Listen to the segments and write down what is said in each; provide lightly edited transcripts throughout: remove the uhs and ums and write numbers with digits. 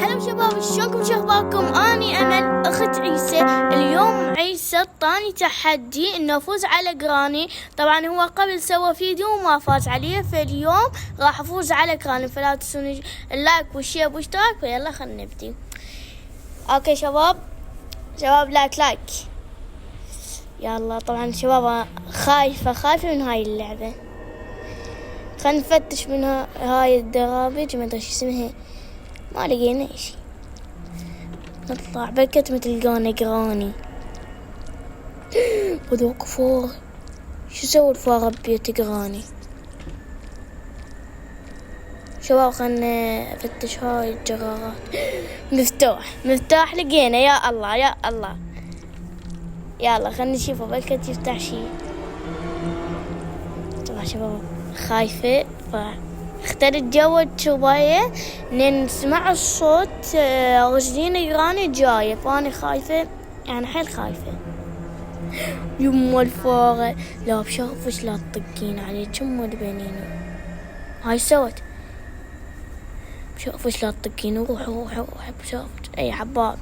هلا شباب، شلونكم؟ شو اخباركم؟ اني امل اخت عيسى. اليوم عيسى طاني تحدي انه افوز على جراني. طبعا هو قبل سوى فيديو وما فاز عليه، فاليوم راح افوز على جراني، فلا تنسون اللايك والشير والاشتراك. ويلا خلينا نبدي. اوكي شباب لايك. يلا طبعا شباب خايفة من هاي اللعبة. خلينا نفتش من هاي الدرابج، ما ادري شو اسمها، ما لقينا شيء. نطلع بكت مثل جراني. هذوك فار، شو سووا الفار ببيت جراني؟ شباب خلنا نفتش هاي الجرارات. مفتاح لقينا، يا الله. يلا خلنا نشوفه بكت يفتح شيء. طبعا شباب خايفة، اخترت جو شوية لين نسمع الصوت رجلين جراني جاية، فأنا خايفة، يعني حيل خايفة. يما الفارة، لا بشرفش لا تطقين عليه، يما تبينينه. هاي سوت بشرفش لا تطقين، روح بشرفش اي حباب.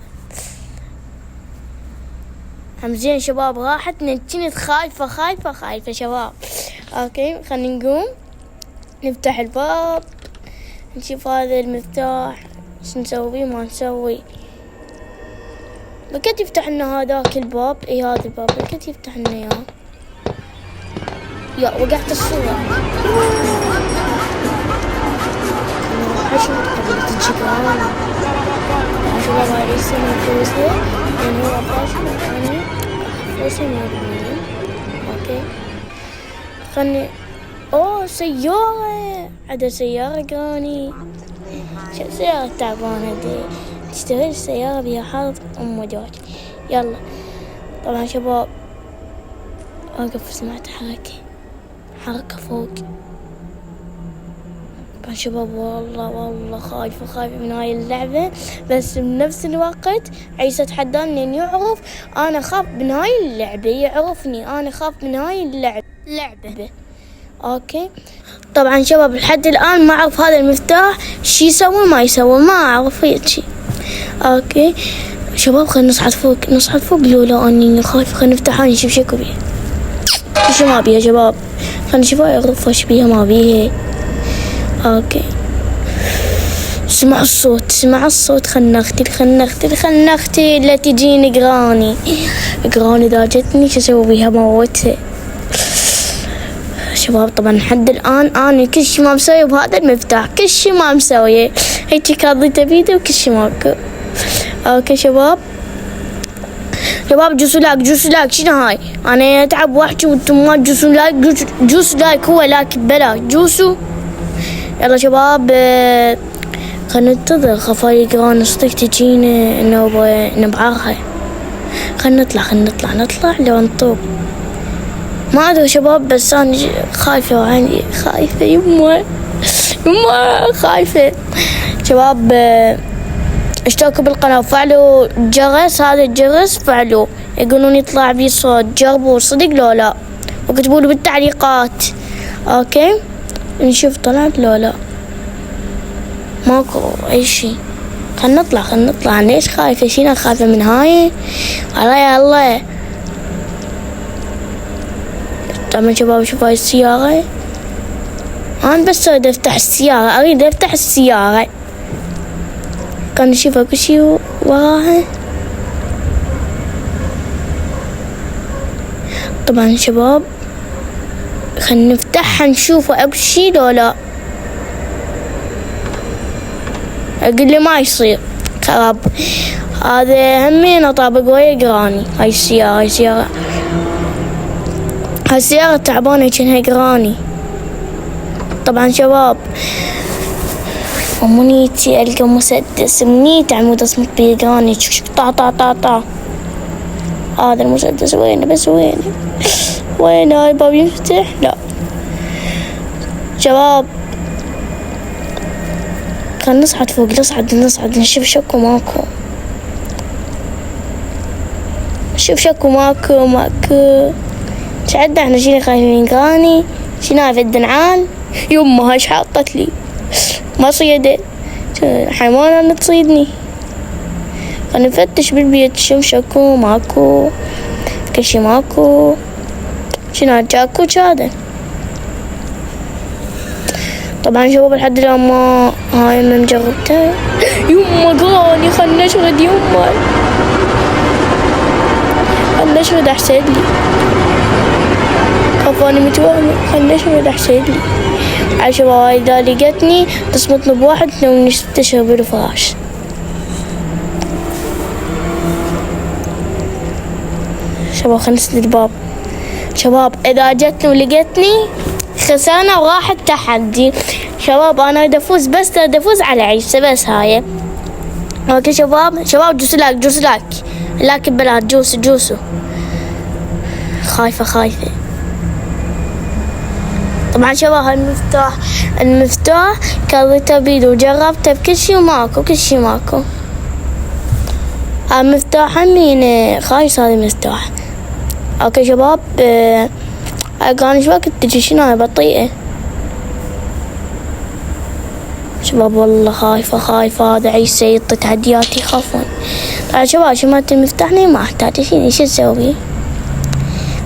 همزين شباب راحت، كنت خايفة شباب. اوكي خلينا نقوم نفتح الباب نشوف هذا المفتاح شو نسوي ما نسوي. بكت يفتح لنا هذاك الباب، هذا الباب بكت يفتح لنا اياه. يا وقعت الصورة. حشوت قبل تجي كمان. شباب هاي السنة فوزة لأن هو فاشل يعني فوزة مهمين. اوكي خلني سيارة، عدا سيارة جراني. شو سيارة تعبانة دي، تشتغل السيارة بها حرب داج. يلا طبعا شباب اوقف، سمعت حركة فوق. طبعا شباب والله خايفة من هاي اللعبة، بس بنفس الوقت عيسى تحداني لين يعرف انا خاف من هاي اللعبة، يعرفني انا خاف من هاي اللعبة. اوكي طبعا شباب لحد الان ما اعرف هذا المفتاح شي يسوي ما يسوي، ما اعرف هيك. اوكي شباب خلينا نصعد فوق لولا اني خايف. خلينا نفتح هاي نشوف شكو بيها، شو ما بيها شباب. خلينا نشوف هاي الغرفة ايش بيها ما بيها. اوكي سمع الصوت. خلنا نختي لا تجيني جراني اذا جتني شو اسوي بيها؟ موتها. شباب طبعا لحد الآن أنا كل شي ما مسوي بهذا المفتاح، كل شي ما مسوي، هيك كاضيته بيدي وكل شي ماكو. اوكي شباب جوسوا لايك شنو هاي؟ أنا أتعب واحكي وانتم ما تجوسوا لايك. جوسوا لايك هو لايك ببلاش، جوسوا. يلا شباب خلنا ننتظر خفايا جران صدق تجينا انه نبعرها. خلنا نطلع لو نطوب. ما أدري شباب بس أنا خايفة يما خايفة. شباب اشتركوا بالقناة وفعلوا الجرس، هذا الجرس فعلوا، يقولون يطلع بيه صوت، جربوا صدق لو لا، وكتبوا له بالتعليقات. اوكي نشوف طلعت لو لا، ماكو اي شي. خلنا نطلع. ليش خايفة؟ شينا خايفة من هاي؟ الله. طبعا شباب شوف هاي السيارة، أنا بس أريد أفتح السيارة، كان نشوف أكو شي وراها. طبعا شباب خلنا نفتحها نشوف أكو شي لو لا. أقول لي ما يصير خراب. هذا همين طابق ويا جراني. هاي السيارة تعبانة كأنها جراني. طبعا شباب منيتي ألقى مسدس، منيت عمود أصمت بيه جراني، طا. هذا المسدس وينه؟ وين هاي الباب يفتح؟ لا شباب خلنا نصعد فوق، نشوف شكو ماكو. شعدنا احنا شينا خايفين جراني، شينا في الدنعال. يما هاش حاطت لي مصيدة حيوانة تصيدني. خلنا نفتش بالبيت شوف شكو ماكو كل شي ماكو. شنو جاكو هذا؟ طبعا شباب لحد الآن ما هاي ما جربتها. يما قراني خلنا نشرد يما خلنا نشرد أحسن لي. خافاني متوهمة خلنا نشرد أحسن لي. على شباب هاي إذا لقتني تصمتنا بواحد لو نستشرب بالفراش. شباب خلنا نسد الباب. شباب إذا جتني ولقتني خسانة وراح التحدي. شباب أنا أريد أفوز بس أريد أفوز على عيسى بس هاي. أوكي شباب جوسوا لايك لايك ببلاد جوسوا. خايفة. طبعا شباب المفتاح كررته بيدي وجربته بكل شي وماكو كل شي ماكو. المفتاح همين خايس هذا المفتاح. اوكي شباب كان شو وقت تجي شنو هاي بطيئة. شباب والله خايفة هذا عيسى يعطي تحديات يخافون. شباب شمعت المفتاح ما احتاج شو اسوي؟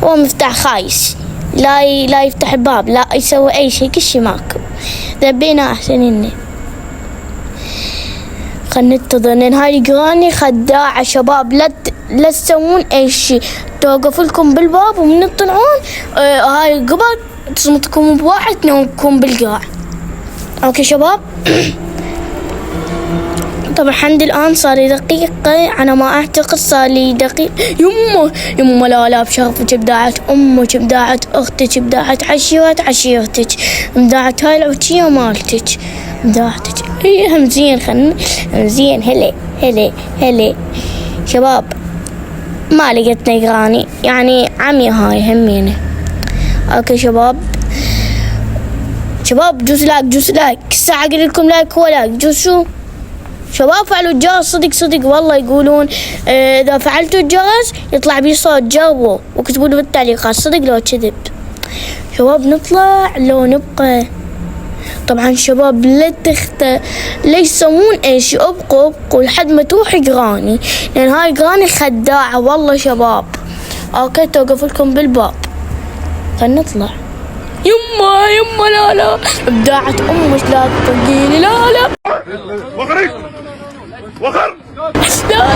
هو مفتاح خايس لا يفتح الباب لا يسوي اي شيء كل شي ماكو. ذبينا احسن اني خلنا ننتظر لان هاي الجراني خداعة. شباب لا تسوون اي شيء توقف لكم بالباب ومن تطلعون هاي القبر تصمتكم بواحد تنومكم بالقاع. اوكي شباب طبعا الحمد الان صار لي دقيقة على ما اعتقد صار لي دقيقة. يما لا بشرفك بداعت امك بداعت اختك بداعت عشيرتك بداعت هاي العوتية مالتك بداعتك ايه همزين خلنا همزين هلي شباب ما لقيتنا جراني يعني عمي هاي همينه. اوكي شباب جوس لايك الساعة اقول لكم لايك ولايك جوسوا. شباب فعلوا الجرس صدق والله يقولون اذا فعلتوا الجرس يطلع بي صوت. جربوا واكتبوا لي بالتعليقات صدق لو كذب. شباب نطلع لو نبقى. طبعا شباب لا يسوون اي شيء ابقوا لحد ما تروح جراني لان هاي جراني خداعة والله شباب. اوكي توقف لكم بالباب خلنا نطلع. يما لا بداعت امك لا تطلقيني لا وخر لا